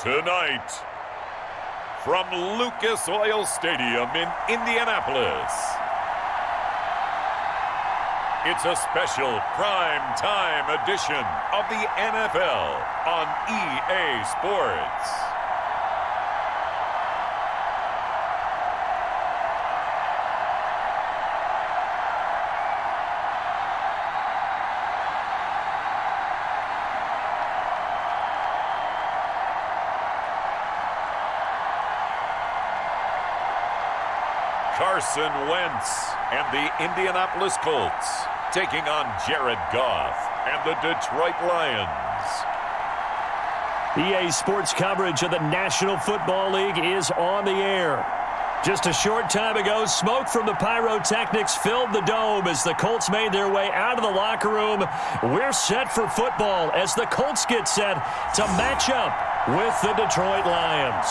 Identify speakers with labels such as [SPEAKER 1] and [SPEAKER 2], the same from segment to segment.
[SPEAKER 1] Tonight, from Lucas Oil Stadium in Indianapolis, it's a special prime time edition of the NFL on EA Sports. Carson Wentz and the Indianapolis Colts taking on Jared Goff and the Detroit Lions.
[SPEAKER 2] EA Sports coverage of the National Football League is on the air. Just a short time ago, smoke from the pyrotechnics filled the dome as the Colts made their way out of the locker room. We're set for football as the Colts get set to match up with the Detroit Lions.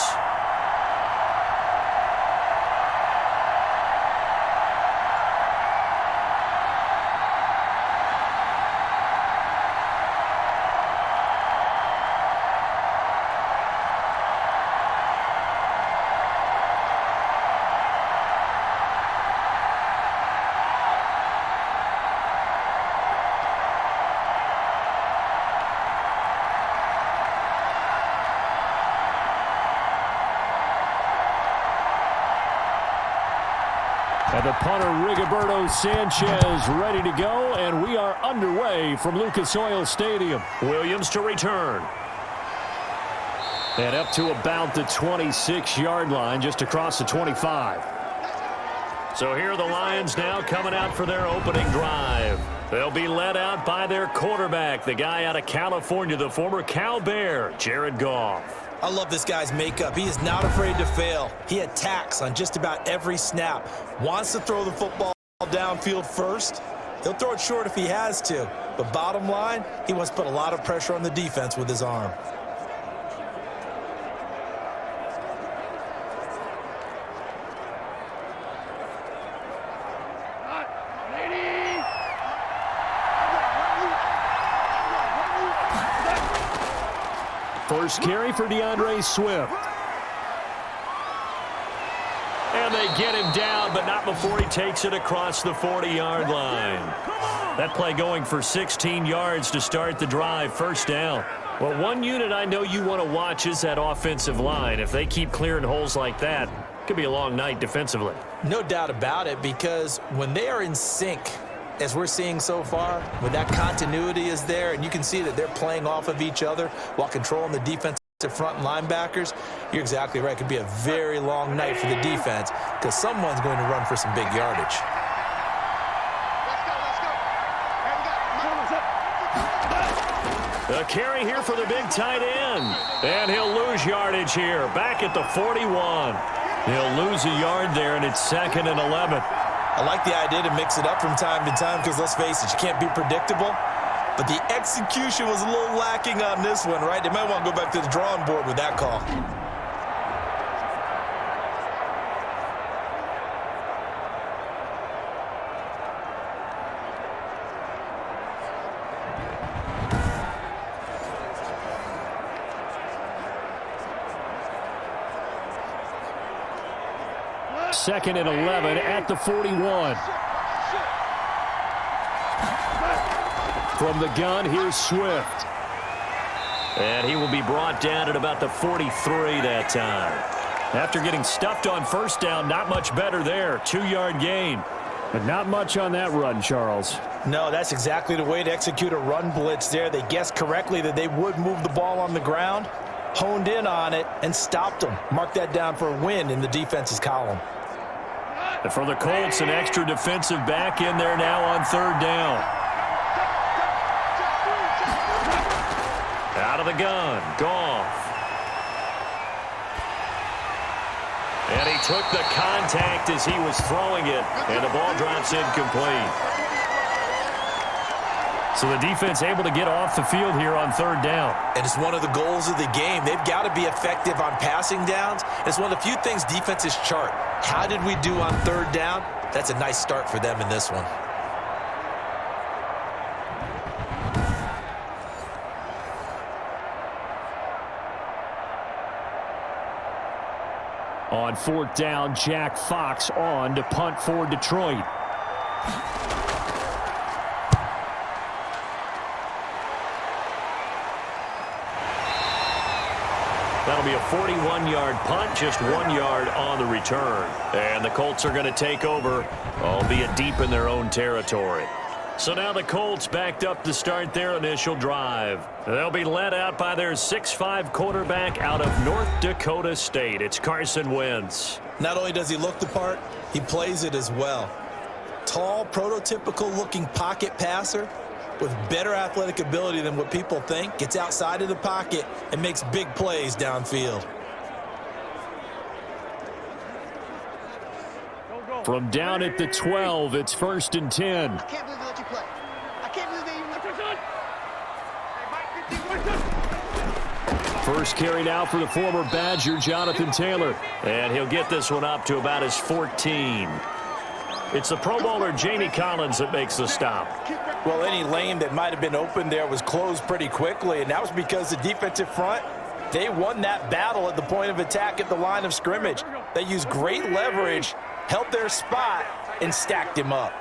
[SPEAKER 2] And the punter, Rigoberto Sanchez, ready to go, and we are underway from Lucas Oil Stadium. Williams to return. And up to about the 26-yard line, just across the 25. So here are the Lions now coming out for their opening drive. They'll be led out by their quarterback, the guy out of California, the former Cal Bear, Jared Goff.
[SPEAKER 3] I love this guy's makeup. He is not afraid to fail. He attacks on just about every snap. Wants to throw the football downfield first. He'll throw it short if he has to. But bottom line, he wants to put a lot of pressure on the defense with his arm.
[SPEAKER 2] First carry for DeAndre Swift. And they get him down, but not before he takes it across the 40-yard line. That play going for 16 yards to start the drive, first down. Well, one unit I know you want to watch is that offensive line. If they keep clearing holes like that, it could be a long night defensively.
[SPEAKER 3] No doubt about it, because when they are in sync, as we're seeing so far, when that continuity is there and you can see that they're playing off of each other while controlling the defensive front linebackers, you're exactly right. It could be a very long night for the defense because someone's going to run for some big yardage.
[SPEAKER 2] The carry here for the big tight end. And he'll lose yardage here, back at the 41. He'll lose a yard there, and it's 2nd and 11.
[SPEAKER 3] I like the idea to mix it up from time to time because, let's face it, you can't be predictable. But the execution was a little lacking on this one, right? They might want to go back to the drawing board with that call.
[SPEAKER 2] Second and 11 at the 41. From the gun, here's Swift. And he will be brought down at about the 43 that time. After getting stuffed on first down, not much better there. 2-yard gain. But not much on that run, Charles.
[SPEAKER 3] No, that's exactly the way to execute a run blitz there. They guessed correctly that they would move the ball on the ground, honed in on it, and stopped them. Mark that down for a win in the defense's column.
[SPEAKER 2] And for the Colts, an extra defensive back in there now on 3rd down. Out of the gun, Goff. And he took the contact as he was throwing it, and the ball drops incomplete. So the defense able to get off the field here on 3rd down.
[SPEAKER 3] And it's one of the goals of the game. They've got to be effective on passing downs. It's one of the few things defenses chart. How did we do on 3rd down? That's a nice start for them in this one.
[SPEAKER 2] On 4th down, Jack Fox on to punt for Detroit. That'll be a 41-yard punt, just 1 yard on the return. And the Colts are going to take over, albeit deep in their own territory. So now the Colts backed up to start their initial drive. They'll be led out by their 6'5" quarterback out of North Dakota State. It's Carson Wentz.
[SPEAKER 3] Not only does he look the part, he plays it as well. Tall, prototypical-looking pocket passer with better athletic ability than what people think. Gets outside of the pocket and makes big plays downfield.
[SPEAKER 2] From down at the 12, it's 1st and 10.
[SPEAKER 4] I can't believe they let you play. I can't believe they
[SPEAKER 2] First carry now for the former Badger, Jonathan Taylor. And he'll get this one up to about his 14. It's the Pro Bowler Jamie Collins that makes the stop.
[SPEAKER 3] Well, any lane that might have been open there was closed pretty quickly, and that was because the defensive front, they won that battle at the point of attack at the line of scrimmage. They used great leverage, held their spot, and stacked him up.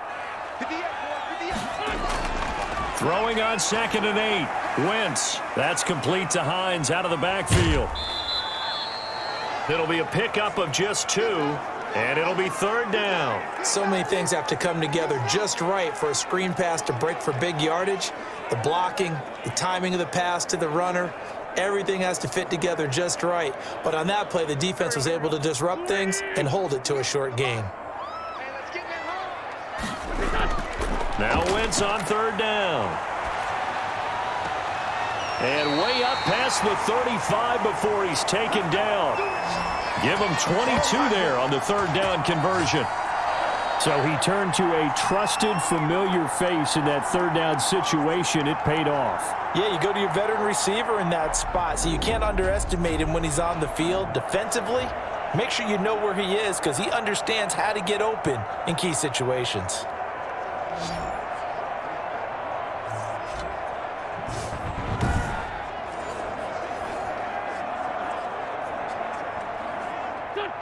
[SPEAKER 2] Throwing on 2nd and 8. Wentz. That's complete to Hines out of the backfield. It'll be a pickup of just 2, and it'll be 3rd down.
[SPEAKER 3] So many things have to come together just right for a screen pass to break for big yardage. The blocking, the timing of the pass to the runner, everything has to fit together just right. But on that play, the defense was able to disrupt things and hold it to a short gain.
[SPEAKER 2] Now Wentz on 3rd down. And way up past the 35 before he's taken down. Give him 22 there on the 3rd down conversion. So he turned to a trusted, familiar face in that 3rd down situation. It paid off.
[SPEAKER 3] Yeah, you go to your veteran receiver in that spot, so you can't underestimate him when he's on the field. Defensively, make sure you know where he is because he understands how to get open in key situations.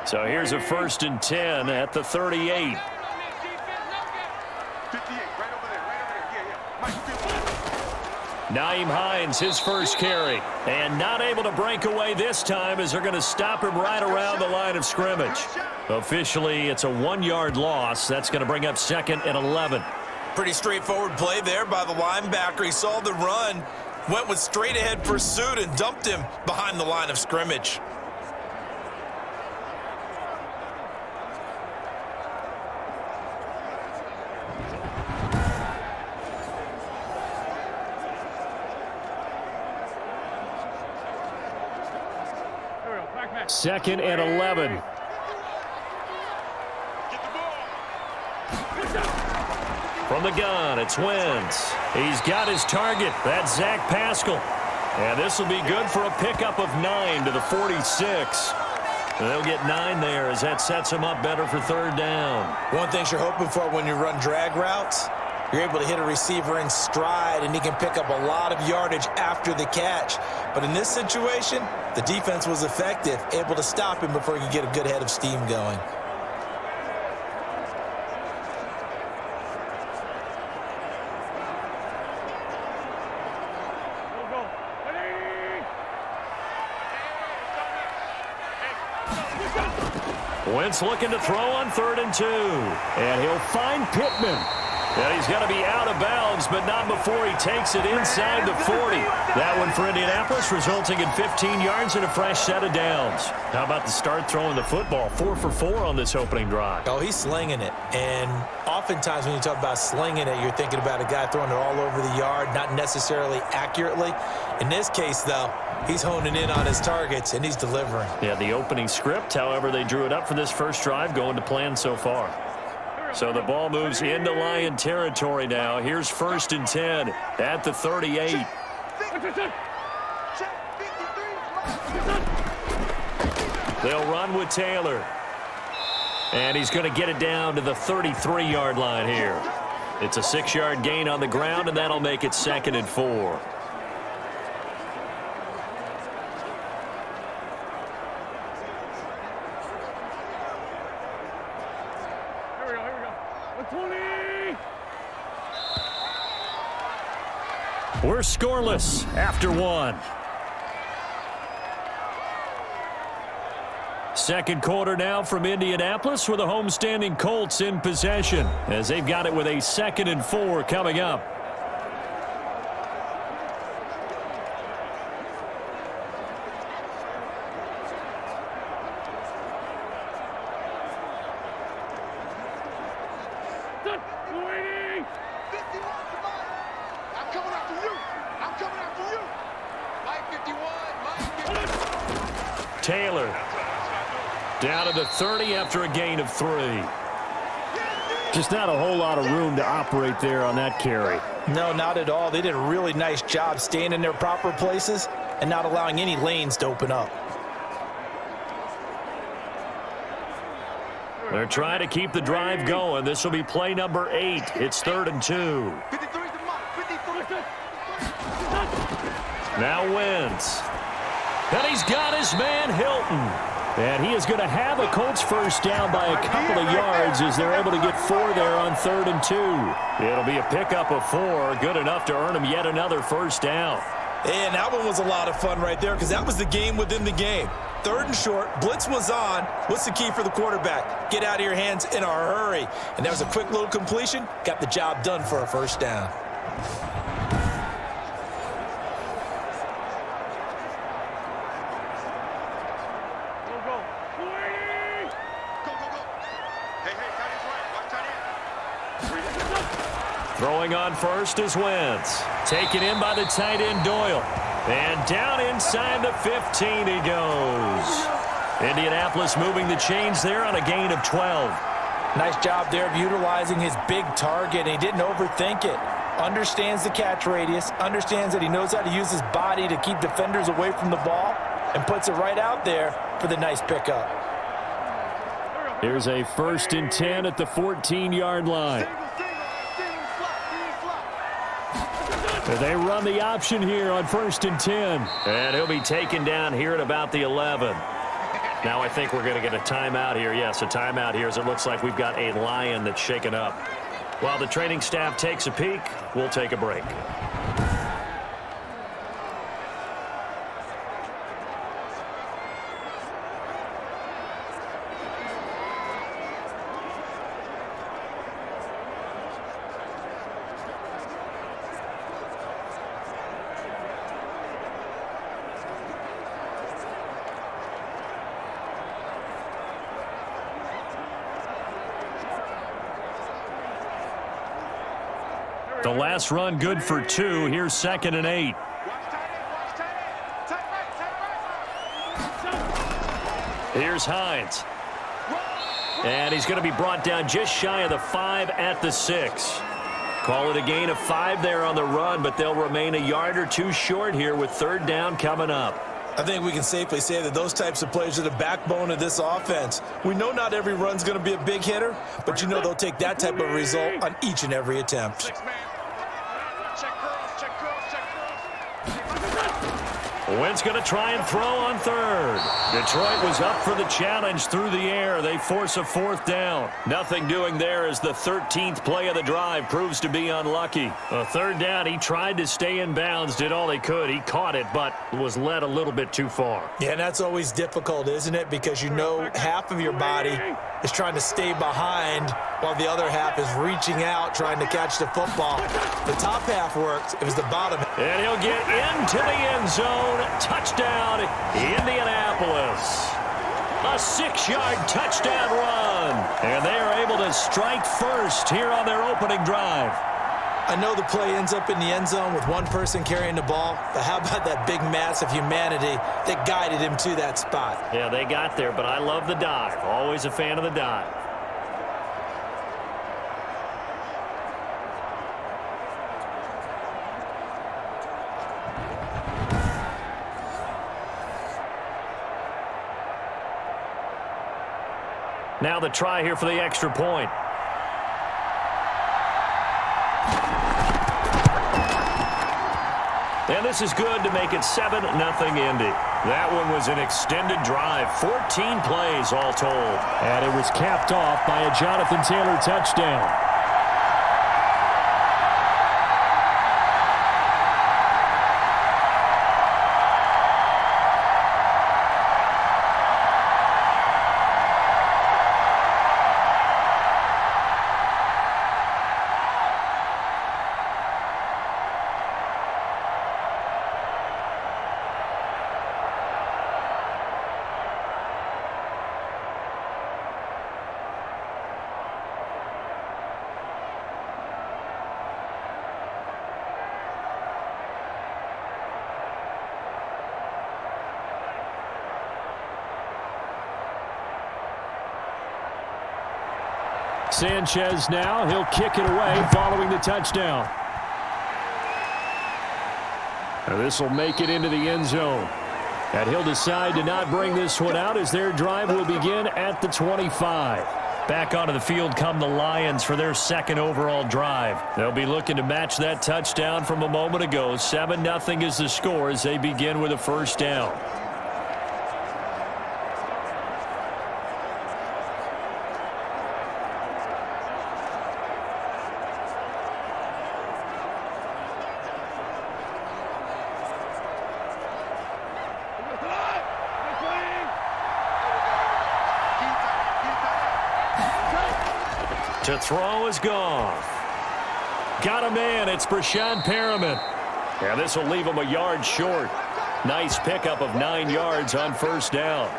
[SPEAKER 2] So here's a 1st and 10 at the 38. Nyheim Hines, his first carry. And not able to break away this time as they're going to stop him right around the line of scrimmage. Officially, it's a 1-yard loss. That's going to bring up 2nd and 11.
[SPEAKER 3] Pretty straightforward play there by the linebacker. He saw the run, went with straight-ahead pursuit, and dumped him behind the line of scrimmage.
[SPEAKER 2] Second and 11. From the gun, it's Wentz. He's got his target. That's Zach Pascal. And this will be good for a pickup of 9 to the 46. They'll get 9 there as that sets him up better for 3rd down.
[SPEAKER 3] One thing you're hoping for when you run drag routes, you're able to hit a receiver in stride, and he can pick up a lot of yardage after the catch. But in this situation, the defense was effective, able to stop him before he could get a good head of steam going.
[SPEAKER 2] Wentz looking to throw on 3rd and 2. And he'll find Pittman. And he's got to be out of bounds, but not before he takes it inside the 40. That one for Indianapolis, resulting in 15 yards and a fresh set of downs. How about the start throwing the football? 4 for 4 on this opening drive.
[SPEAKER 3] Oh, he's slinging it. And oftentimes when you talk about slinging it, you're thinking about a guy throwing it all over the yard, not necessarily accurately. In this case, though, he's honing in on his targets, and he's delivering.
[SPEAKER 2] Yeah, the opening script, however, they drew it up for this first drive, going to plan so far. So the ball moves into Lion territory now. Here's 1st and 10 at the 38. They'll run with Taylor. And he's going to get it down to the 33-yard line here. It's a 6-yard gain on the ground, and that'll make it 2nd and 4. We're scoreless after one. Second quarter now from Indianapolis with the homestanding Colts in possession as they've got it with a 2nd and 4 coming up. Taylor down to the 30 after a gain of 3.
[SPEAKER 5] Just not a whole lot of room to operate there on that carry.
[SPEAKER 3] No, not at all. They did a really nice job staying in their proper places and not allowing any lanes to open up.
[SPEAKER 2] They're trying to keep the drive going. This will be play number 8. It's 3rd and 2. Now Wentz. And he's got his man Hilton. And he is going to have a Colts first down by a couple of yards as they're able to get 4 there on 3rd and 2. It'll be a pickup of 4, good enough to earn him yet another first down.
[SPEAKER 3] And that one was a lot of fun right there because that was the game within the game. 3rd and short, blitz was on. What's the key for the quarterback? Get out of your hands in a hurry. And that was a quick little completion. Got the job done for a first down.
[SPEAKER 2] Throwing on first is Wentz. Taken in by the tight end Doyle. And down inside the 15 he goes. Indianapolis moving the chains there on a gain of 12.
[SPEAKER 3] Nice job there of utilizing his big target. He didn't overthink it. Understands the catch radius. Understands that he knows how to use his body to keep defenders away from the ball. And puts it right out there for the nice pickup.
[SPEAKER 2] Here's a 1st and 10 at the 14-yard line. They run the option here on 1st and 10. And he'll be taken down here at about the 11. Now I think we're going to get a timeout here. Yes, a timeout here as it looks like we've got a lion that's shaken up. While the training staff takes a peek, we'll take a break. The last run good for 2. Here's 2nd and 8. Here's Hines. And he's going to be brought down just shy of the 5 at the 6. Call it a gain of 5 there on the run, but they'll remain a yard or 2 short here with 3rd down coming up.
[SPEAKER 3] I think we can safely say that those types of plays are the backbone of this offense. We know not every run's going to be a big hitter, but you know they'll take that type of result on each and every attempt.
[SPEAKER 2] Wentz going to try and throw on 3rd. Detroit was up for the challenge through the air. They force a 4th down. Nothing doing there as the 13th play of the drive proves to be unlucky. A 3rd down, he tried to stay in bounds, did all he could. He caught it, but was led a little bit too far.
[SPEAKER 3] Yeah, and that's always difficult, isn't it? Because you know half of your body is trying to stay behind while the other half is reaching out, trying to catch the football. The top half worked. It was the bottom.
[SPEAKER 2] And he'll get into the end zone. Touchdown, Indianapolis. A 6-yard touchdown run. And they are able to strike first here on their opening drive.
[SPEAKER 3] I know the play ends up in the end zone with one person carrying the ball, but how about that big mass of humanity that guided him to that spot?
[SPEAKER 2] Yeah, they got there, but I love the dive. Always a fan of the dive. Now the try here for the extra point. And this is good to make it 7-0 Indy. That one was an extended drive, 14 plays all told.
[SPEAKER 5] And it was capped off by a Jonathan Taylor touchdown. Sanchez now. He'll kick it away following the touchdown. And this will make it into the end zone. And he'll decide to not bring this one out as their drive will begin at the 25.
[SPEAKER 2] Back onto the field come the Lions for their second overall drive. They'll be looking to match that touchdown from a moment ago. 7-0 is the score as they begin with a first down. To throw is Goff. Got a man. It's Brashad Perriman. And this will leave him a yard short. Nice pickup of 9 yards on first down.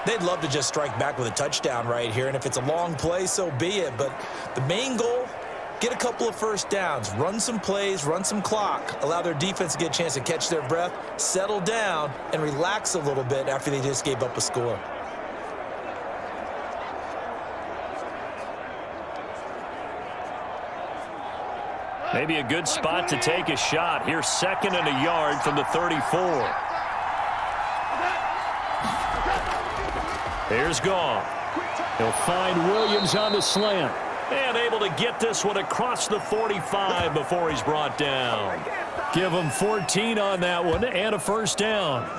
[SPEAKER 3] They'd love to just strike back with a touchdown right here, and if it's a long play, so be it. But the main goal, get a couple of first downs, run some plays, run some clock, allow their defense to get a chance to catch their breath, settle down, and relax a little bit after they just gave up a score.
[SPEAKER 2] Maybe a good spot to take a shot. Here's 2nd and a yard from the 34. Here's Goff.
[SPEAKER 5] He'll find Williams on the slant.
[SPEAKER 2] And able to get this one across the 45 before he's brought down.
[SPEAKER 5] Give him 14 on that one and a first down.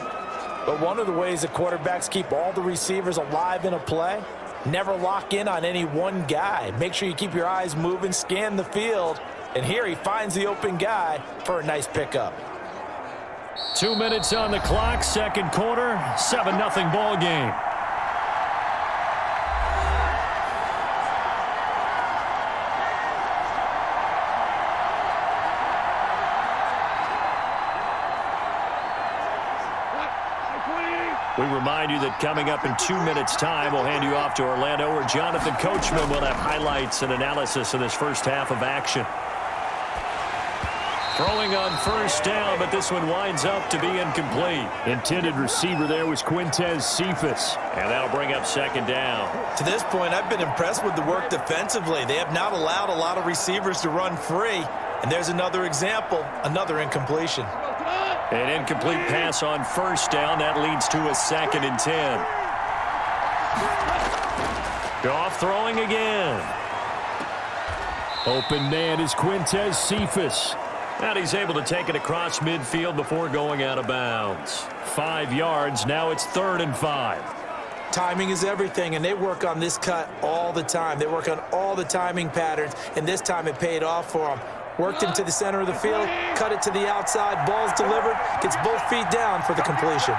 [SPEAKER 3] But one of the ways that quarterbacks keep all the receivers alive in a play, never lock in on any one guy. Make sure you keep your eyes moving, scan the field. And here he finds the open guy for a nice pickup.
[SPEAKER 5] 2 minutes on the clock, second quarter, 7-0 ball game.
[SPEAKER 2] We remind you that coming up in 2 minutes' time, we'll hand you off to Orlando, where Jonathan Coachman will have highlights and analysis of this first half of action. Throwing on first down, but this one winds up to be incomplete.
[SPEAKER 5] Intended receiver there was Quintez Cephas.
[SPEAKER 2] And that'll bring up second down.
[SPEAKER 3] To this point, I've been impressed with the work defensively. They have not allowed a lot of receivers to run free. And there's another example, another incompletion.
[SPEAKER 2] An incomplete pass on first down. That leads to a 2nd and 10. Goff throwing again.
[SPEAKER 5] Open man is Quintez Cephas.
[SPEAKER 2] And he's able to take it across midfield before going out of bounds.
[SPEAKER 5] 5 yards. Now it's 3rd and 5.
[SPEAKER 3] Timing is everything, and they work on this cut all the time. They work on all the timing patterns, and this time it paid off for them. Worked into the center of the field, cut it to the outside, ball's delivered, gets both feet down for the completion.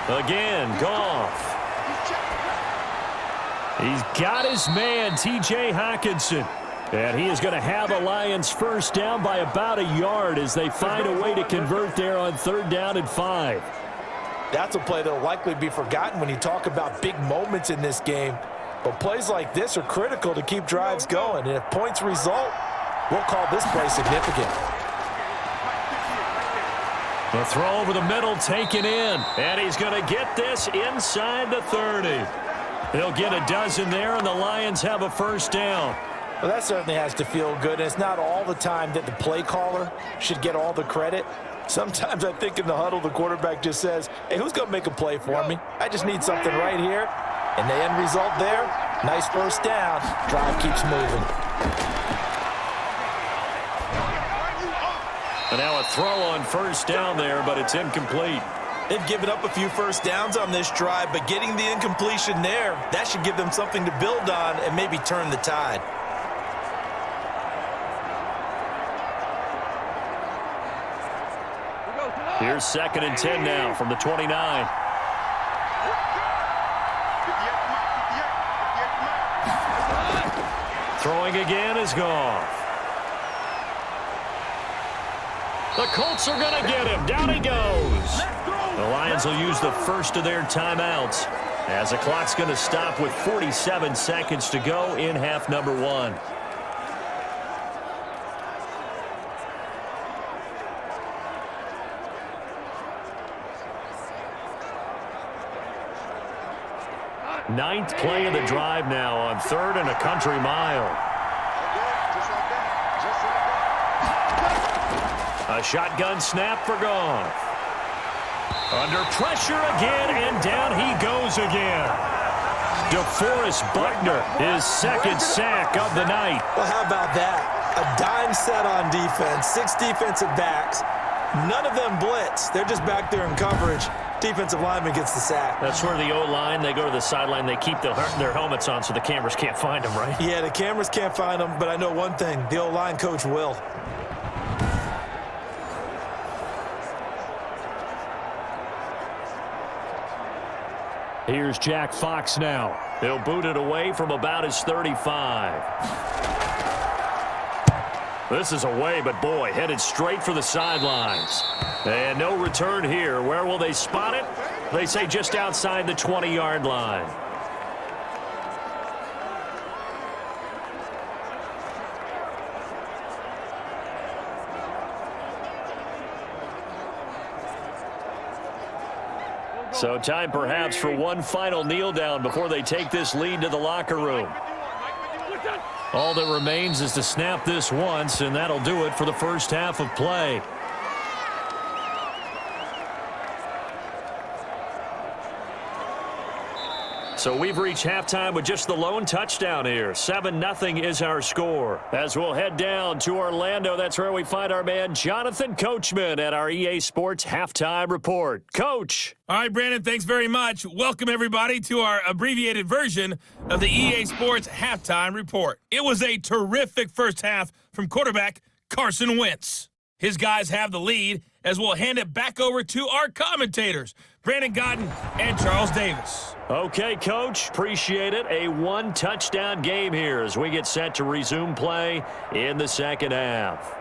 [SPEAKER 2] Again, Goff.
[SPEAKER 5] He's got his man, T.J. Hockenson. And he is going to have a Lions first down by about a yard as they find a way to convert there on 3rd down and 5.
[SPEAKER 3] That's a play that will likely be forgotten when you talk about big moments in this game. But plays like this are critical to keep drives going. And if points result, we'll call this play significant.
[SPEAKER 2] The throw over the middle taken in. And he's going to get this inside the 30. They'll get a dozen there, and the Lions have a first down.
[SPEAKER 3] Well, that certainly has to feel good. And it's not all the time that the play caller should get all the credit. Sometimes I think in the huddle, the quarterback just says, hey, who's going to make a play for me? I just need something right here. And the end result there, nice first down. Drive keeps moving.
[SPEAKER 2] And now a throw on first down there, but it's incomplete.
[SPEAKER 3] They've given up a few first downs on this drive, but getting the incompletion there, that should give them something to build on and maybe turn the tide.
[SPEAKER 2] Here's 2nd and 10 now from the 29. Throwing again is Goff. The Colts are going to get him. Down he goes. The Lions will use the first of their timeouts as the clock's going to stop with 47 seconds to go in half number 1. Ninth play of the drive now on 3rd and a country mile. A shotgun snap for Goff. Under pressure again, and down he goes again. DeForest Buckner, his second sack of the night.
[SPEAKER 3] Well, how about that? A dime set on defense, 6 defensive backs. None of them blitz. They're just back there in coverage. Defensive lineman gets the sack.
[SPEAKER 2] That's where the O-line, they go to the sideline, they keep their helmets on so the cameras can't find them, right?
[SPEAKER 3] Yeah, the cameras can't find them, but I know one thing. The O-line coach will.
[SPEAKER 5] Here's Jack Fox now.
[SPEAKER 2] He'll boot it away from about his 35. This is away, but boy, headed straight for the sidelines. And no return here. Where will they spot it? They say just outside the 20-yard line. So time perhaps for one final kneel down before they take this lead to the locker room. All that remains is to snap this once, and that'll do it for the first half of play. So we've reached halftime with just the lone touchdown here. 7-0 is our score. As we'll head down to Orlando, that's where we find our man Jonathan Coachman at our EA Sports Halftime Report. Coach.
[SPEAKER 6] All right, Brandon, thanks very much. Welcome, everybody, to our abbreviated version of the EA Sports Halftime Report. It was a terrific first half from quarterback Carson Wentz. His guys have the lead as we'll hand it back over to our commentators, Brandon Godden and Charles Davis.
[SPEAKER 2] Okay, Coach, appreciate it. A one-touchdown game here as we get set to resume play in the second half.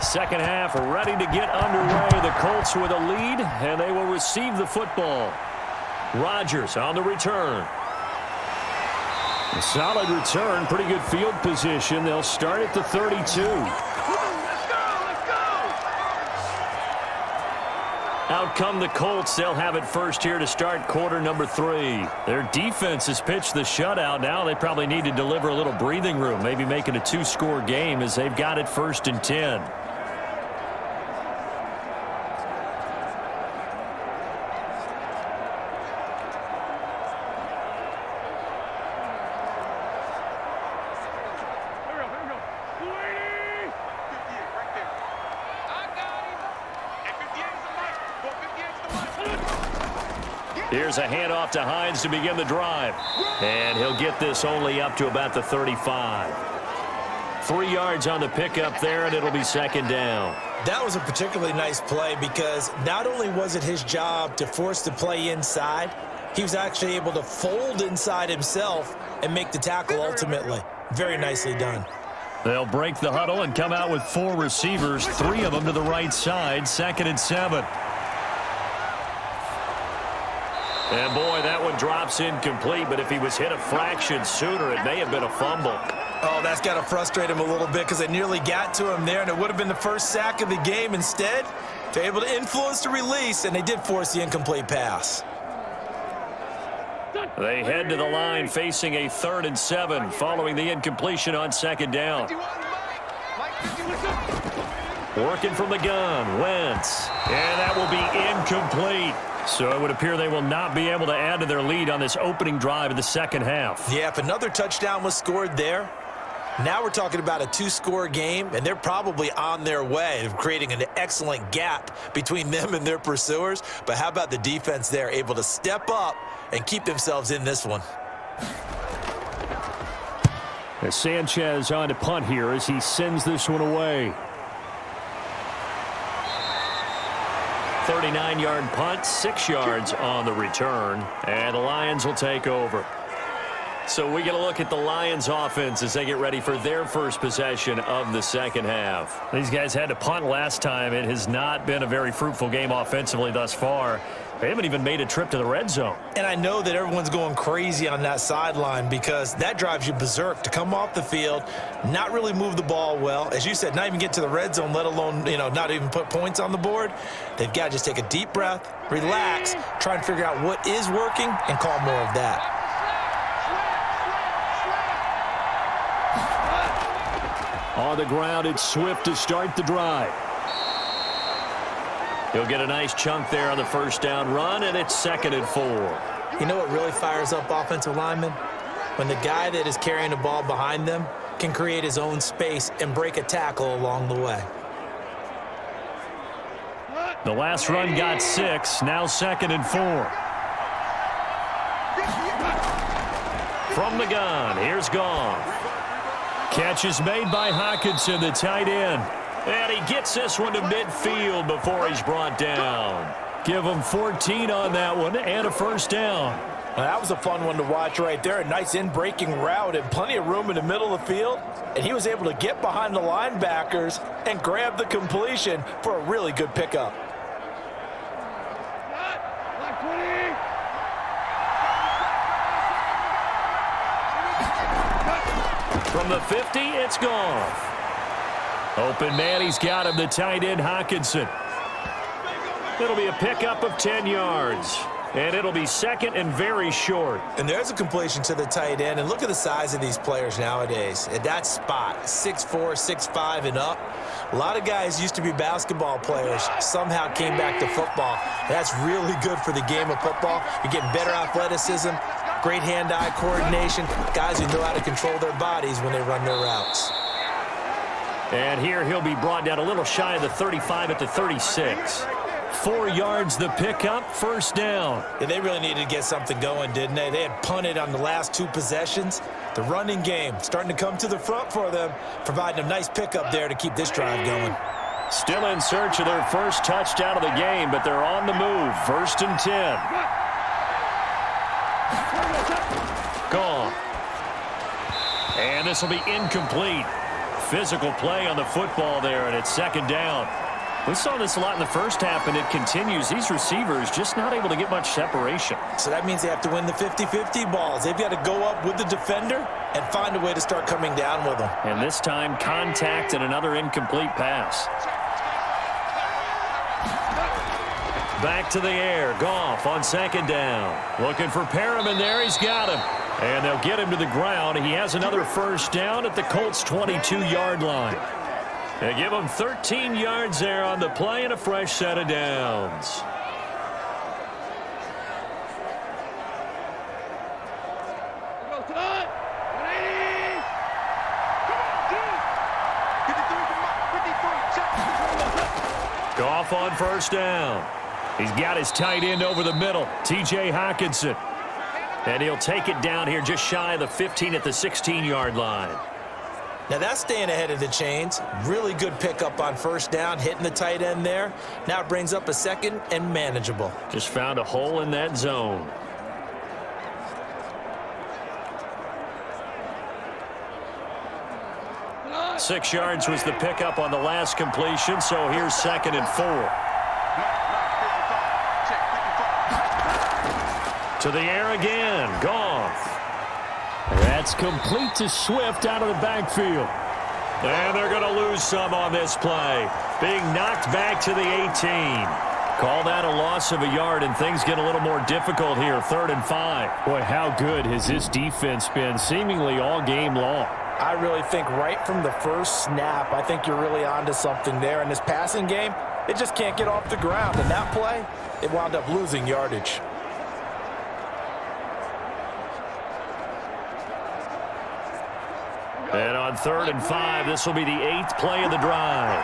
[SPEAKER 2] Second half ready to get underway. The Colts with a lead, and they will receive the football. Rodgers on the return. A solid return, pretty good field position. They'll start at the 32. Out come the Colts. They'll have it first here to start quarter number 3. Their defense has pitched the shutout. Now they probably need to deliver a little breathing room, maybe make it a 2-score game as they've got it 1st and 10. Here's a handoff to Hines to begin the drive. And he'll get this only up to about the 35. 3 yards on the pickup there, and it'll be second down.
[SPEAKER 3] That was a particularly nice play because not only was it his job to force the play inside, he was actually able to fold inside himself and make the tackle ultimately. Very nicely done.
[SPEAKER 2] They'll break the huddle and come out with 4 receivers, 3 of them to the right side, 2nd and 7. And, boy, that one drops incomplete, but if he was hit a fraction sooner, it may have been a fumble.
[SPEAKER 3] Oh, that's got to frustrate him a little bit because it nearly got to him there, and it would have been the first sack of the game. Instead, they're able to influence the release, and they did force the incomplete pass.
[SPEAKER 2] They head to the line facing a 3rd and 7 following the incompletion on 2nd down. Working from the gun, Wentz. And that will be incomplete. So it would appear they will not be able to add to their lead on this opening drive of the second half.
[SPEAKER 3] Yeah, if another touchdown was scored there, now we're talking about a 2-score game, and they're probably on their way of creating an excellent gap between them and their pursuers. But how about the defense there, able to step up and keep themselves in this one?
[SPEAKER 5] As Sanchez on to punt here as he sends this one away.
[SPEAKER 2] 39-yard punt, 6 yards on the return, and the Lions will take over. So we get a look at the Lions offense as they get ready for their first possession of the second half.
[SPEAKER 5] These guys had to punt last time. It has not been a very fruitful game offensively thus far. They haven't even made a trip to the red zone.
[SPEAKER 3] And I know that everyone's going crazy on that sideline because that drives you berserk to come off the field, not really move the ball well. As you said, not even get to the red zone, let alone, not even put points on the board. They've got to just take a deep breath, relax, try and figure out what is working, and call more of that.
[SPEAKER 5] On the ground, it's Swift to start the drive.
[SPEAKER 2] He'll get a nice chunk there on the first down run, and it's 2nd and 4.
[SPEAKER 3] You know what really fires up offensive linemen? When the guy that is carrying the ball behind them can create his own space and break a tackle along the way.
[SPEAKER 5] The last run got 6, now 2nd and 4.
[SPEAKER 2] From the gun, here's Goff.
[SPEAKER 5] Catch is made by Hockenson, the tight end.
[SPEAKER 2] And he gets this one to midfield before he's brought down.
[SPEAKER 5] Give him 14 on that one and a first down.
[SPEAKER 3] Well, that was a fun one to watch right there. A nice in-breaking route and plenty of room in the middle of the field. And he was able to get behind the linebackers and grab the completion for a really good pickup.
[SPEAKER 2] From the 50, it's Goff.
[SPEAKER 5] Open man, he's got him, the tight end, Hockenson.
[SPEAKER 2] It'll be a pickup of 10 yards. And it'll be 2nd and very short.
[SPEAKER 3] And there's a completion to the tight end. And look at the size of these players nowadays. At that spot, 6'4", 6'5", and up. A lot of guys used to be basketball players, somehow came back to football. And that's really good for the game of football. You're getting better athleticism, great hand-eye coordination, guys who know how to control their bodies when they run their routes.
[SPEAKER 2] And here he'll be brought down a little shy of the 35 at the 36.
[SPEAKER 5] 4 yards the pickup, first down.
[SPEAKER 3] Yeah, they really needed to get something going, didn't they? They had punted on the last 2 possessions. The running game starting to come to the front for them, providing a nice pickup there to keep this drive going.
[SPEAKER 5] Still in search of their first touchdown of the game, but they're on the move. 1st and 10. Gone. And this will be incomplete. Physical play on the football there, and it's 2nd down. We saw this a lot in the first half, and it continues. These receivers just not able to get much separation.
[SPEAKER 3] So that means they have to win the 50-50 balls. They've got to go up with the defender and find a way to start coming down with them.
[SPEAKER 2] And this time, contact and another incomplete pass. Back to the air. Goff on 2nd down. Looking for Perriman there. He's got him. And they'll get him to the ground. He has another first down at the Colts' 22-yard line. They give him 13 yards there on the play and a fresh set of downs. Goff on first down.
[SPEAKER 5] He's got his tight end over the middle, T.J. Hockenson.
[SPEAKER 2] And he'll take it down here just shy of the 15 at the 16-yard line.
[SPEAKER 3] Now that's staying ahead of the chains. Really good pickup on first down, hitting the tight end there. Now it brings up a 2nd and manageable.
[SPEAKER 2] Just found a hole in that zone. Six yards was the pickup on the last completion, so here's 2nd and 4. To the air again. Goff.
[SPEAKER 5] That's complete to Swift out of the backfield.
[SPEAKER 2] And they're going to lose some on this play. Being knocked back to the 18.
[SPEAKER 5] Call that a loss of a yard, and things get a little more difficult here. 3rd and 5. Boy, how good has this defense been seemingly all game long?
[SPEAKER 3] I really think right from the first snap, I think you're really onto something there. In this passing game, it just can't get off the ground. And that play, it wound up losing yardage.
[SPEAKER 2] And on 3rd and 5, this will be the 8th play of the drive.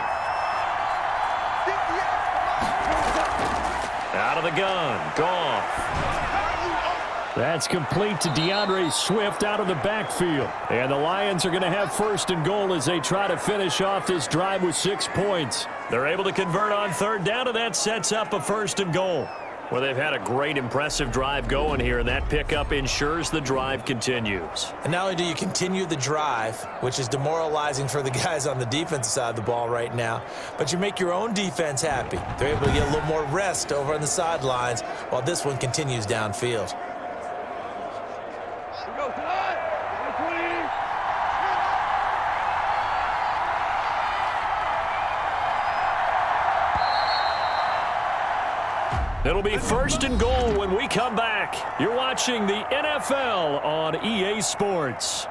[SPEAKER 2] Out of the gun, Goff. That's complete to DeAndre Swift out of the backfield. And the Lions are going to have first and goal as they try to finish off this drive with 6 points.
[SPEAKER 5] They're able to convert on third down, and that sets up a first and goal. Well, they've had a great, impressive drive going here, and that pickup ensures the drive continues.
[SPEAKER 3] And not only do you continue the drive, which is demoralizing for the guys on the defensive side of the ball right now, but you make your own defense happy. They're able to get a little more rest over on the sidelines while this one continues downfield.
[SPEAKER 2] It'll be first and goal when we come back. You're watching the NFL on EA Sports.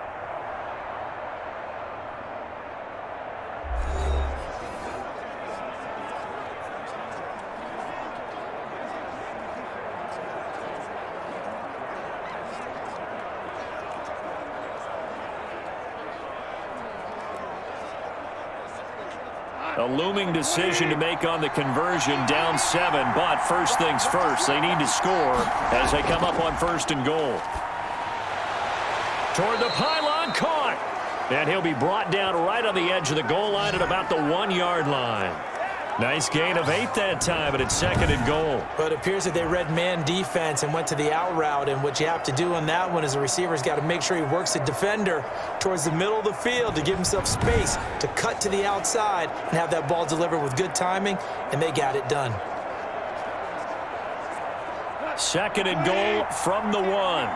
[SPEAKER 5] A looming decision to make on the conversion, down 7, but first things first, they need to score as they come up on first and goal. Toward the pylon, caught. And he'll be brought down right on the edge of the goal line at about the 1-yard line. Nice gain of 8 that time, but it's second and goal.
[SPEAKER 3] But it appears that they read man defense and went to the out route, and what you have to do on that one is the receiver's got to make sure he works the defender towards the middle of the field to give himself space to cut to the outside and have that ball delivered with good timing, and they got it done.
[SPEAKER 5] Second and goal from the 1.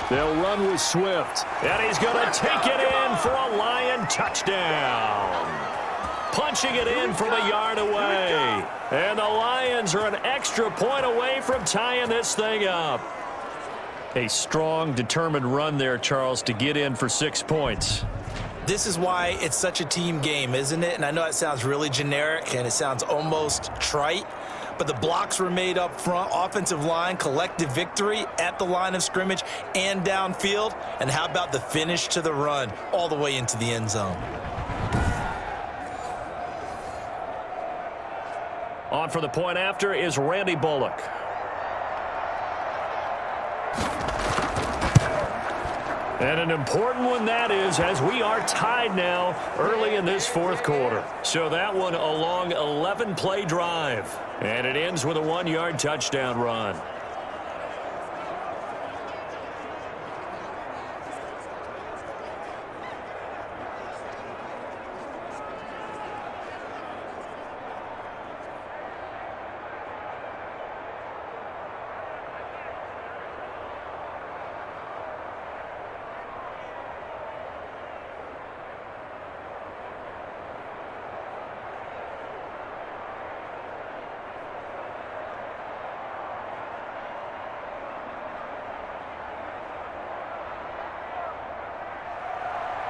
[SPEAKER 2] They'll run with Swift.
[SPEAKER 5] And he's going to take it in for a Lion touchdown. Punching it in from a yard away. And the Lions are an extra point away from tying this thing up. A strong, determined run there, Charles, to get in for 6 points.
[SPEAKER 3] This is why it's such a team game, isn't it? And I know it sounds really generic and it sounds almost trite, but the blocks were made up front, offensive line, collective victory at the line of scrimmage and downfield. And how about the finish to the run all the way into the end zone?
[SPEAKER 5] On for the point after is Randy Bullock. And an important one that is, as we are tied now early in this fourth quarter. So that one a long 11-play drive. And it ends with a 1-yard touchdown run.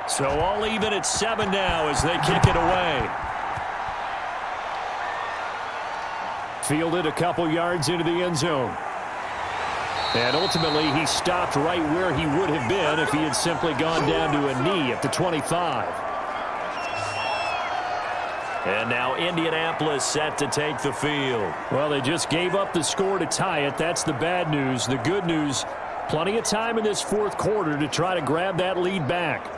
[SPEAKER 5] So all even at 7 now as they kick it away.
[SPEAKER 2] Fielded a couple yards into the end zone. And ultimately, he stopped right where he would have been if he had simply gone down to a knee at the 25.
[SPEAKER 5] And now Indianapolis set to take the field.
[SPEAKER 2] Well, they just gave up the score to tie it. That's the bad news. The good news, plenty of time in this fourth quarter to try to grab that lead back.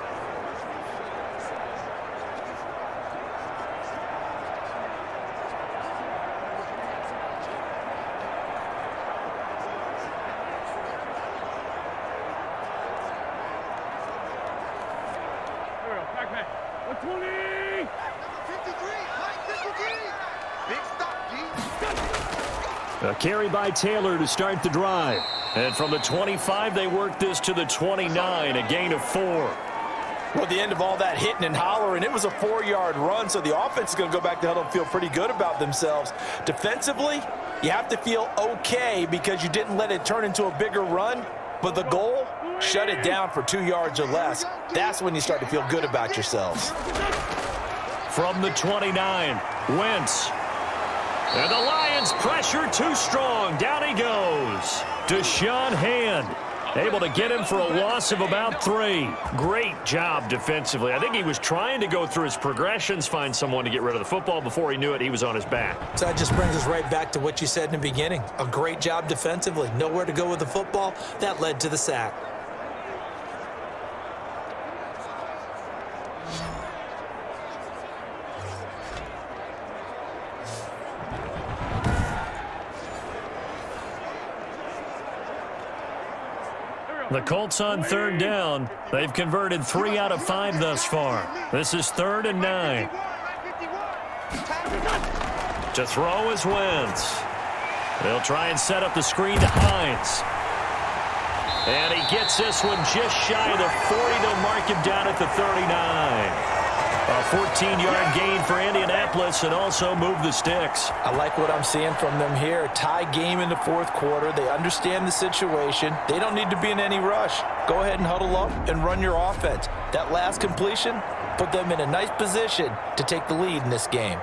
[SPEAKER 2] A carry by Taylor to start the drive.
[SPEAKER 5] And from the 25, they work this to the 29, a gain of 4.
[SPEAKER 3] Well, at the end of all that hitting and hollering, it was a 4-yard run, so the offense is going to go back to huddle and feel pretty good about themselves. Defensively, you have to feel okay because you didn't let it turn into a bigger run, but the goal, shut it down for 2 yards or less. That's when you start to feel good about yourselves.
[SPEAKER 5] From the 29, Wentz. And the Lions pressure too strong. Down he goes. Deshaun Hand
[SPEAKER 2] Able to get him for a loss of about 3. Great job defensively. I think he was trying to go through his progressions, find someone to get rid of the football. Before he knew it, he was on his back.
[SPEAKER 3] So that just brings us right back to what you said in the beginning. A great job defensively. Nowhere to go with the football. That led to the sack.
[SPEAKER 2] The Colts on 3rd down. They've converted 3 out of 5 thus far. This is 3rd and 9. To throw is Wentz. They'll try and set up the screen to Hines. And he gets this one just shy of the 40. They'll mark him down at the 39. A 14-yard gain for Indianapolis and also move the sticks.
[SPEAKER 3] I like what I'm seeing from them here. Tie game in the 4th quarter. They understand the situation. They don't need to be in any rush. Go ahead and huddle up and run your offense. That last completion put them in a nice position to take the lead in this game.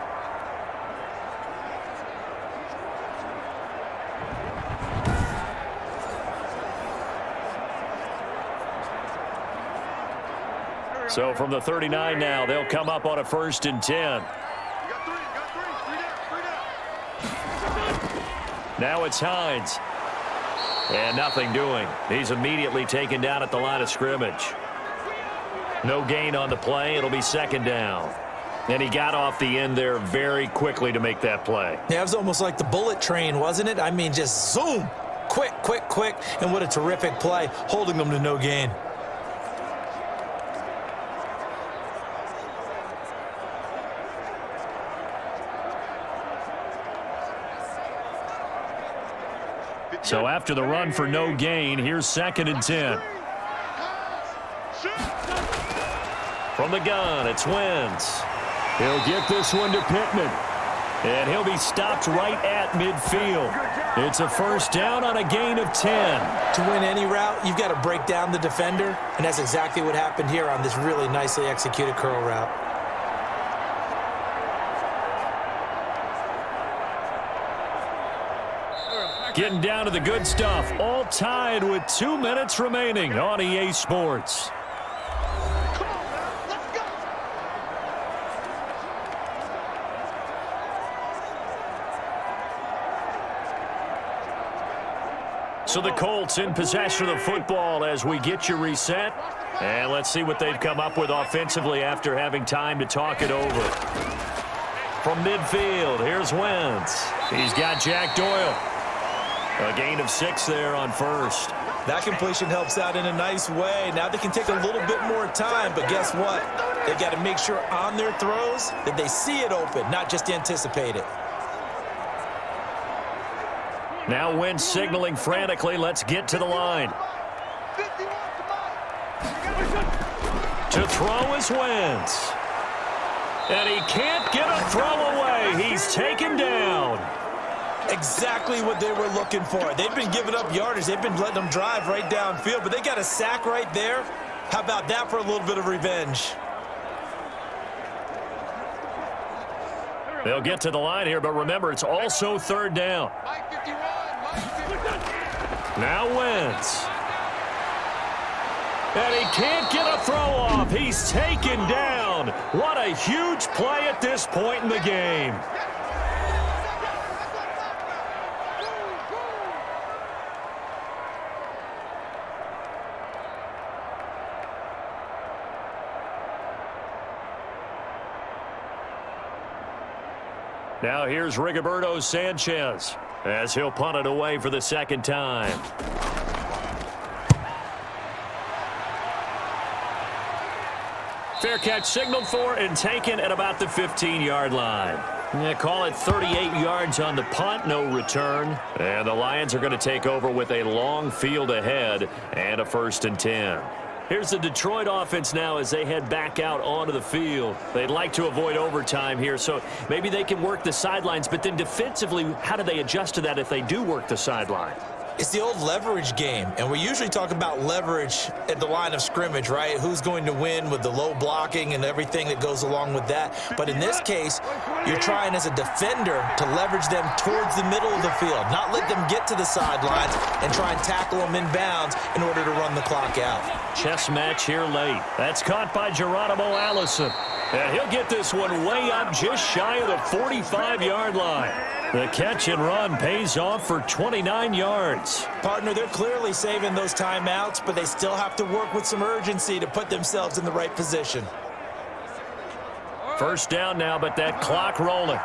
[SPEAKER 2] So from the 39 now, they'll come up on a 1st and 10. Now it's Hines. And nothing doing. He's immediately taken down at the line of scrimmage. No gain on the play. It'll be 2nd down. And he got off the end there very quickly to make that play.
[SPEAKER 3] Yeah, it was almost like the bullet train, wasn't it? I mean, just zoom. Quick, quick, quick. And what a terrific play, holding them to no gain.
[SPEAKER 2] So after the run for no gain, here's 2nd and 10. From the gun, it's Wentz. He'll get this one to Pittman. And he'll be stopped right at midfield. It's a 1st down on a gain of 10.
[SPEAKER 3] To win any route, you've got to break down the defender, and that's exactly what happened here on this really nicely executed curl route.
[SPEAKER 2] Getting down to the good stuff. All tied with 2 minutes remaining on EA Sports.
[SPEAKER 4] Come on, man. Let's go.
[SPEAKER 2] So the Colts in possession of the football as we get you reset. And let's see what they've come up with offensively after having time to talk it over. From midfield, here's Wentz. He's got Jack Doyle. A gain of 6 there on 1st.
[SPEAKER 3] That completion helps out in a nice way. Now they can take a little bit more time, but guess what? They've got to make sure on their throws that they see it open, not just anticipate it.
[SPEAKER 2] Now Wentz signaling frantically. Let's get to the line. To throw is Wentz. And he can't get a throw away. He's taken down.
[SPEAKER 3] Exactly what they were looking for. They've been giving up yardage. They've been letting them drive right downfield, but they got a sack right there. How about that for a little bit of revenge?
[SPEAKER 2] They'll get to the line here, but remember, it's also 3rd down. Now Wentz. And he can't get a throw off. He's taken down. What a huge play at this point in the game. Now here's Rigoberto Sanchez as he'll punt it away for the 2nd time. Fair catch signaled for and taken at about the 15-yard line. Call it 38 yards on the punt, no return. And the Lions are going to take over with a long field ahead and a 1st and 10. Here's the Detroit offense now as they head back out onto the field. They'd like to avoid overtime here, so maybe they can work the sidelines. But then defensively, how do they adjust to that if they do work the sideline?
[SPEAKER 3] It's the old leverage game, and we usually talk about leverage at the line of scrimmage, right? Who's going to win with the low blocking and everything that goes along with that. But in this case, you're trying as a defender to leverage them towards the middle of the field, not let them get to the sidelines and try and tackle them in bounds in order to run the clock out.
[SPEAKER 2] Chess match here late. That's caught by Geronimo Allison. And he'll get this one way up just shy of the 45-yard line. The catch and run pays off for 29 yards.
[SPEAKER 3] Partner, they're clearly saving those timeouts, but they still have to work with some urgency to put themselves in the right position.
[SPEAKER 2] First down now, but that clock rolling.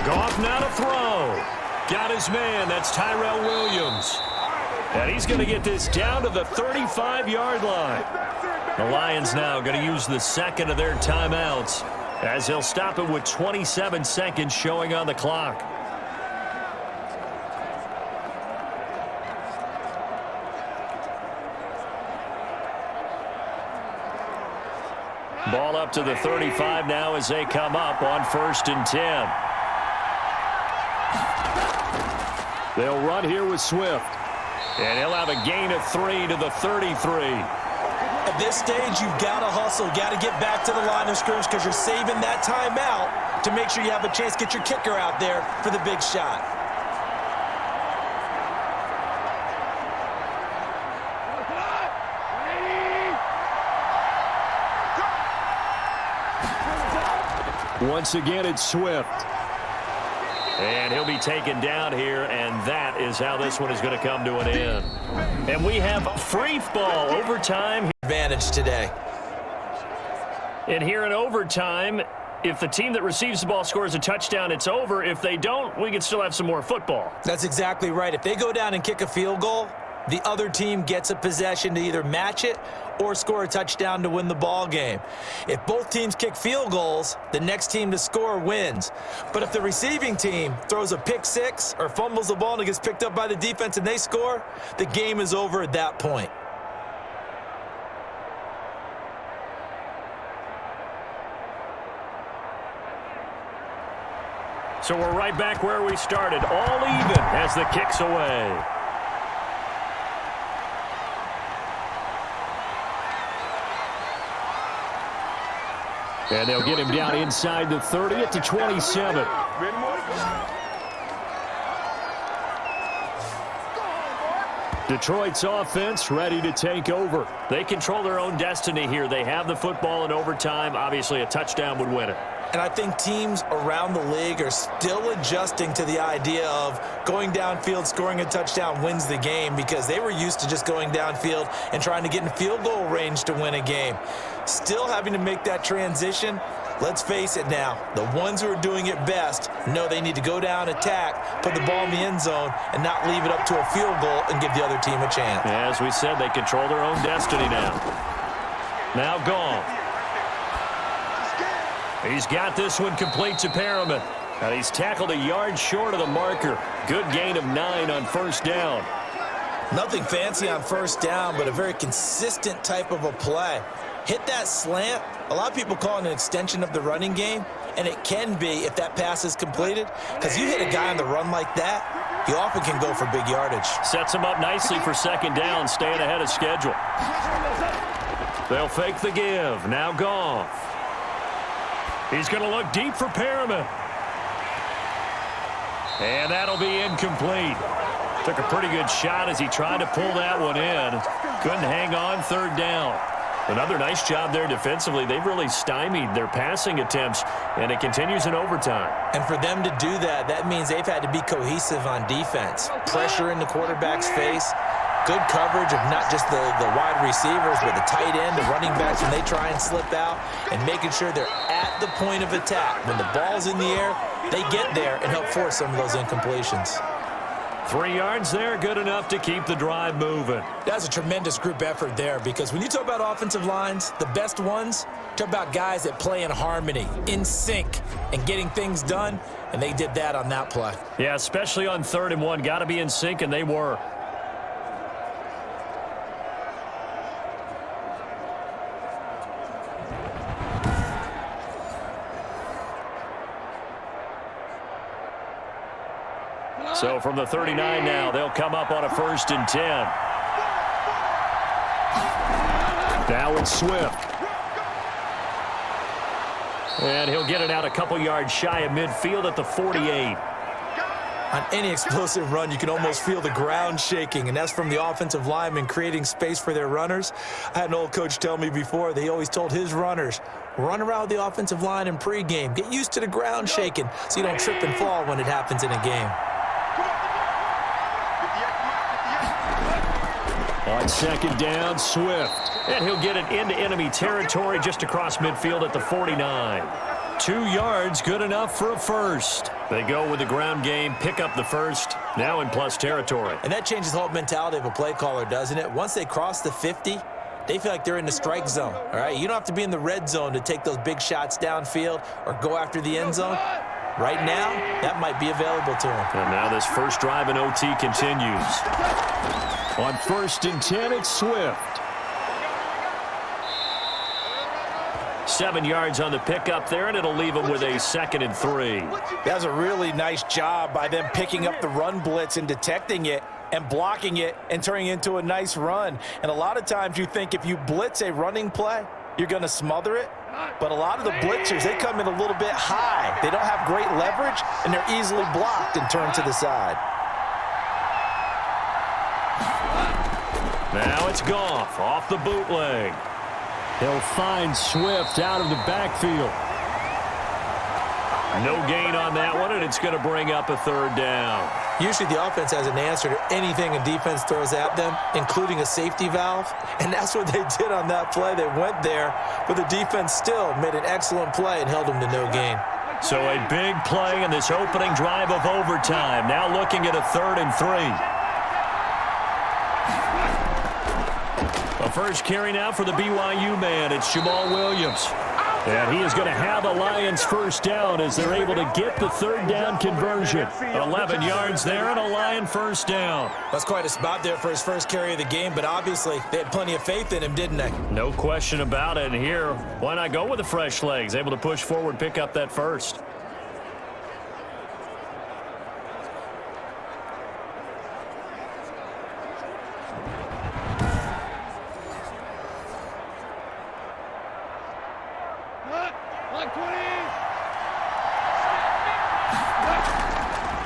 [SPEAKER 2] Goff now to throw. Got his man. That's Tyrell Williams. And he's going to get this down to the 35-yard line. The Lions now going to use the second of their timeouts, as he'll stop it with 27 seconds showing on the clock. Ball up to the 35 now as they come up on 1st and 10. They'll run here with Swift. And he'll have a gain of 3 to the 33.
[SPEAKER 3] At this stage, you've got to hustle, got to get back to the line of scrimmage because you're saving that timeout to make sure you have a chance to get your kicker out there for the big shot.
[SPEAKER 2] Once again, it's Swift. And he'll be taken down here, and that is how this one is going to come to an end. And we have free ball overtime.
[SPEAKER 3] Advantage today.
[SPEAKER 2] And here in overtime, if the team that receives the ball scores a touchdown, it's over. If they don't, we can still have some more football.
[SPEAKER 3] That's exactly right. If they go down and kick a field goal, the other team gets a possession to either match it or score a touchdown to win the ball game. If both teams kick field goals, the next team to score wins. But if the receiving team throws a pick six or fumbles the ball and it gets picked up by the defense and they score, the game is over at that point.
[SPEAKER 2] So we're right back where we started, all even as the kick's away. And they'll get him down inside the 30 at the 27. Detroit's offense ready to take over. They control their own destiny here. They have the football in overtime. Obviously, a touchdown would win it.
[SPEAKER 3] And I think teams around the league are still adjusting to the idea of going downfield, scoring a touchdown wins the game, because they were used to just going downfield and trying to get in field goal range to win a game. Still having to make that transition. Let's face it now, the ones who are doing it best know they need to go down, attack, put the ball in the end zone, and not leave it up to a field goal and give the other team a chance.
[SPEAKER 2] As we said, they control their own destiny now. Now gone. He's got this one complete to Perriman. And he's tackled a yard short of the marker. Good gain of 9 on first down.
[SPEAKER 3] Nothing fancy on first down, but a very consistent type of a play. Hit that slant. A lot of people call it an extension of the running game, and it can be if that pass is completed, because you hit a guy on the run like that, he often can go for big yardage.
[SPEAKER 2] Sets him up nicely for second down, staying ahead of schedule. They'll fake the give. Now Goff. He's going to look deep for Perriman. And that'll be incomplete. Took a pretty good shot as he tried to pull that one in. Couldn't hang on, third down. Another nice job there defensively. They've really stymied their passing attempts, and it continues in overtime.
[SPEAKER 3] And for them to do that, that means they've had to be cohesive on defense. Pressure in the quarterback's face. Good coverage of not just the wide receivers, but the tight end, the running backs when they try and slip out, and making sure they're at the point of attack. When the ball's in the air, they get there and help force some of those incompletions.
[SPEAKER 2] 3 yards there, good enough to keep the drive moving.
[SPEAKER 3] That's a tremendous group effort there, because when you talk about offensive lines, the best ones, talk about guys that play in harmony, in sync, and getting things done, and they did that on that play.
[SPEAKER 2] Yeah, especially on 3rd and 1. Got to be in sync, and they were. So from the 39 now, they'll come up on a 1st and 10. Now it's Swift. And he'll get it out a couple yards shy of midfield at the 48.
[SPEAKER 3] On any explosive run, you can almost feel the ground shaking, and that's from the offensive linemen creating space for their runners. I had an old coach tell me before, they always told his runners, run around the offensive line in pregame. Get used to the ground shaking so you don't trip and fall when it happens in a game.
[SPEAKER 2] On 2nd down, Swift. And he'll get it into enemy territory just across midfield at the 49. 2 yards, good enough for a 1st. They go with the ground game, pick up the 1st, now in plus territory.
[SPEAKER 3] And that changes the whole mentality of a play caller, doesn't it? Once they cross the 50, they feel like they're in the strike zone, all right? You don't have to be in the red zone to take those big shots downfield or go after the end zone. Right now, that might be available to them.
[SPEAKER 2] And now this first drive in OT continues. On 1st and 10, it's Swift. 7 yards on the pickup there, and it'll leave them with a 2nd and 3.
[SPEAKER 3] That was a really nice job by them picking up the run blitz and detecting it and blocking it and turning it into a nice run. And a lot of times you think if you blitz a running play, you're going to smother it. But a lot of the blitzers, they come in a little bit high. They don't have great leverage, and they're easily blocked and turned to the side.
[SPEAKER 2] Now it's Goff off the bootleg. He'll find Swift out of the backfield. No gain on that one, and it's going to bring up a 3rd down.
[SPEAKER 3] Usually the offense has an answer to anything a defense throws at them, including a safety valve. And that's what they did on that play. They went there, but the defense still made an excellent play and held them to no gain.
[SPEAKER 2] So a big play in this opening drive of overtime. Now looking at a 3rd and 3. A first carry now for the BYU man. It's Jamal Williams. And he is going to have a Lions 1st down as they're able to get the 3rd down conversion. 11 yards there and a Lion 1st down.
[SPEAKER 3] That's quite a spot there for his first carry of the game, but obviously they had plenty of faith in him, didn't they?
[SPEAKER 2] No question about it. And here, why not go with the fresh legs? Able to push forward, pick up that 1st.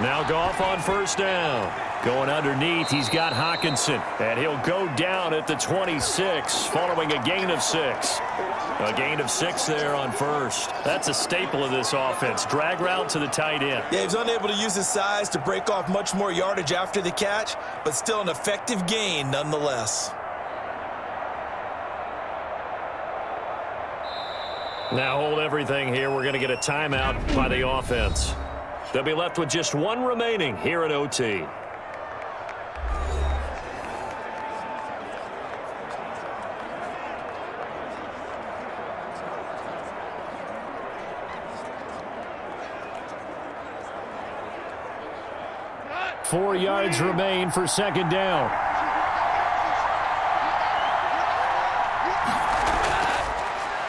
[SPEAKER 2] Now Goff on 1st down. Going underneath, he's got Hockenson. And he'll go down at the 26 following a gain of 6. A gain of 6 there on 1st. That's a staple of this offense. Drag route to the tight end.
[SPEAKER 3] Yeah, he was unable to use his size to break off much more yardage after the catch, but still an effective gain nonetheless.
[SPEAKER 2] Now hold everything here. We're going to get a timeout by the offense. They'll be left with just 1 remaining here at OT. Four yards remain for 2nd down.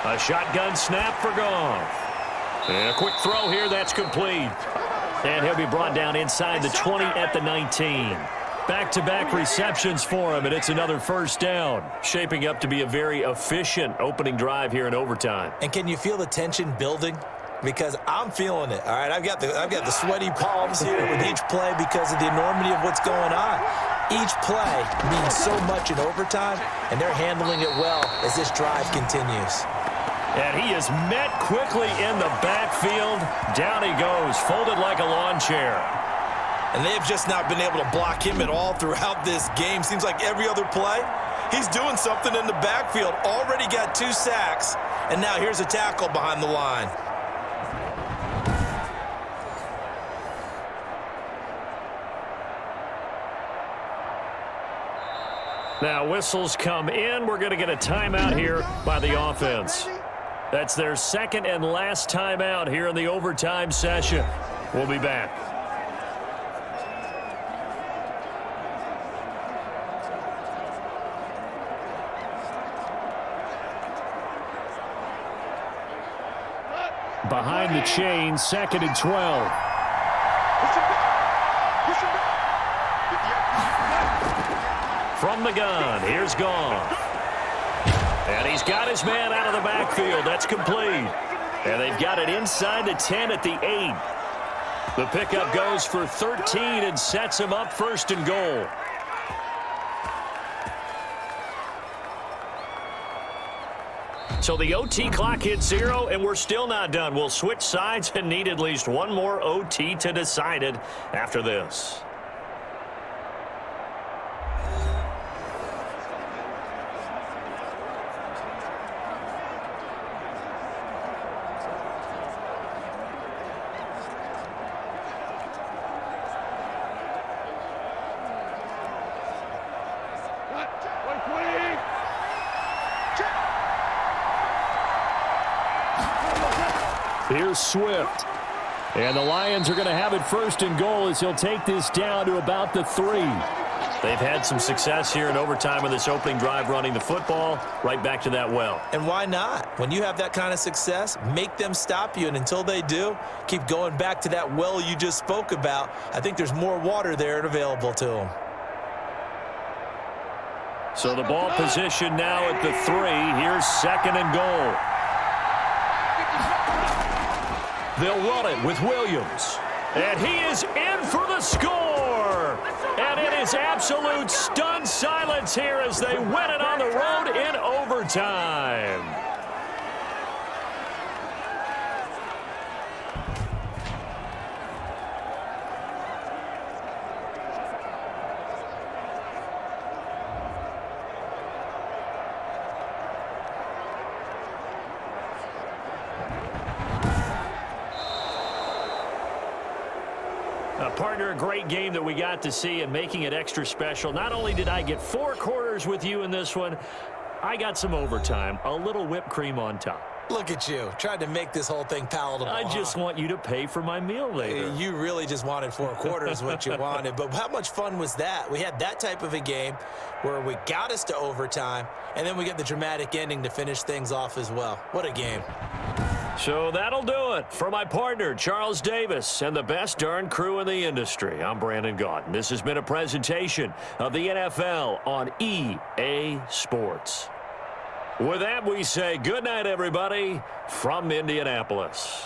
[SPEAKER 2] A shotgun snap for Goff. And a quick throw here, that's complete. And he'll be brought down inside the 20 at the 19. Back-to-back receptions for him, and it's another 1st down. Shaping up to be a very efficient opening drive here in overtime.
[SPEAKER 3] And can you feel the tension building? Because I'm feeling it, all right? I've got the sweaty palms here with each play because of the enormity of what's going on. Each play means so much in overtime, and they're handling it well as this drive continues.
[SPEAKER 2] And he is met quickly in the backfield. Down he goes, folded like a lawn chair.
[SPEAKER 3] And they've just not been able to block him at all throughout this game. Seems like every other play, he's doing something in the backfield. Already got 2 sacks, and now here's a tackle behind the line.
[SPEAKER 2] Now whistles come in. We're going to get a timeout here by the offense. That's their 2nd and last timeout here in the overtime session. We'll be back. Behind the chain, 2nd and 12. from the gun. Here's Goff. And he's got his man out of the backfield. That's complete. And they've got it inside the 10 at the 8. The pickup goes for 13 and sets him up 1st and goal. So the OT clock hits 0, and we're still not done. We'll switch sides and need at least one more OT to decide it after this. Here's Swift. And the Lions are going to have it 1st and goal as he'll take this down to about the 3. They've had some success here in overtime in this opening drive running the football right back to that well.
[SPEAKER 3] And why not? When you have that kind of success, make them stop you. And until they do, keep going back to that well you just spoke about. I think there's more water there and available to them.
[SPEAKER 2] So the ball position now at the 3. Here's 2nd and goal. They'll run it with Williams. And he is in for the score. And it is absolute stunned silence here as they win it on the road in overtime. Partner, a great game that we got to see and making it extra special. Not only did I get 4 quarters with you in this one, I got some overtime, a little whipped cream on top.
[SPEAKER 3] Look at you, tried to make this whole thing palatable.
[SPEAKER 2] I just want you to pay for my meal later.
[SPEAKER 3] You really just wanted 4 quarters what you wanted, but how much fun was that? We had that type of a game where we got us to overtime, and then we get the dramatic ending to finish things off as well. What a game.
[SPEAKER 2] So that'll do it for my partner, Charles Davis, and the best darn crew in the industry. I'm Brandon Gaudin. This has been a presentation of the NFL on EA Sports. With that, we say good night, everybody, from Indianapolis.